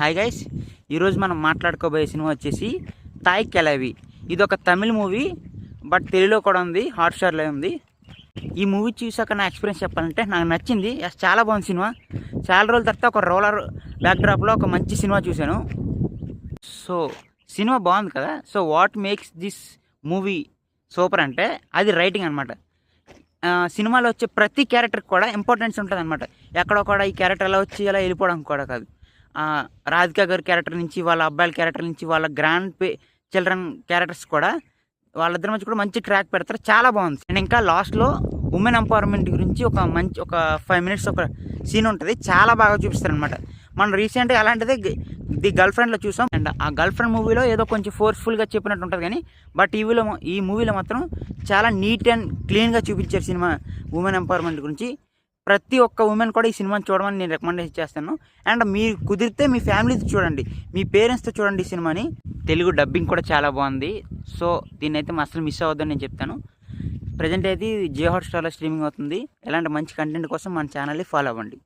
Hi guys, ఈరోజు మనం మాట్లాడుకోబోయే cinema వచ్చేసి తాయ్ కెలావి. ఇది ఒక తమిళ్ మూవీ, బట్ తెలుగులో కూడా ఉంది, హాట్స్టార్లో ఉంది. ఈ మూవీ చూసాక నా ఎక్స్పీరియన్స్ చెప్పాలంటే నాకు నచ్చింది. చాలా బాగుంది సినిమా. చాలా రోజుల తర్వాత ఒక రోలర్ బ్యాక్డ్రాప్లో ఒక మంచి సినిమా చూశాను. సో సినిమా బాగుంది కదా. So what makes this movie super అంటే అది రైటింగ్ అనమాట. సినిమాలో వచ్చే ప్రతి క్యారెక్టర్కి కూడా ఇంపార్టెన్స్ ఉంటుంది అనమాట. ఎక్కడో కూడా ఈ క్యారెక్టర్ ఎలా వచ్చి ఎలా వెళ్ళిపోవడం కూడా కాదు. రాధికా గారి క్యారెక్టర్ నుంచి, వాళ్ళ అబ్బాయిల క్యారెక్టర్ నుంచి, వాళ్ళ చిల్డ్రన్ క్యారెక్టర్స్ కూడా వాళ్ళిద్దరి మధ్య కూడా మంచి ట్రాక్ పెడతారు. చాలా బాగుంది. అండ్ ఇంకా లాస్ట్లో ఉమెన్ ఎంపవర్మెంట్ గురించి ఒక 5 minutes ఒక సీన్ ఉంటుంది. చాలా బాగా చూపిస్తారు అనమాట. మనం రీసెంట్గా అలాంటిది ది గర్ల్ ఫ్రెండ్లో చూసాం. అండ్ ఆ గర్ల్ ఫ్రెండ్ మూవీలో ఏదో కొంచెం ఫోర్స్ఫుల్గా చెప్పినట్టు ఉంటుంది కానీ, బట్ ఈ మూవీలో మాత్రం చాలా నీట్ అండ్ క్లీన్గా చూపించారు సినిమా ఉమెన్ ఎంపవర్మెంట్ గురించి. ప్రతి ఒక్క ఉమెన్ కూడా ఈ సినిమాని చూడమని నేను రికమెండేషన్ చేస్తాను. అండ్ మీరు కుదిరితే మీ ఫ్యామిలీతో చూడండి, మీ పేరెంట్స్తో చూడండి ఈ సినిమాని. తెలుగు డబ్బింగ్ కూడా చాలా బాగుంది. సో దీన్ని అయితే అసలు మిస్ అవ్వద్దని నేను చెప్తాను. ప్రజెంట్ అయితే జియో హాట్స్టార్లో స్ట్రీమింగ్ అవుతుంది. ఇలాంటి మంచి కంటెంట్ కోసం మన ఛానల్ని ఫాలో అవ్వండి.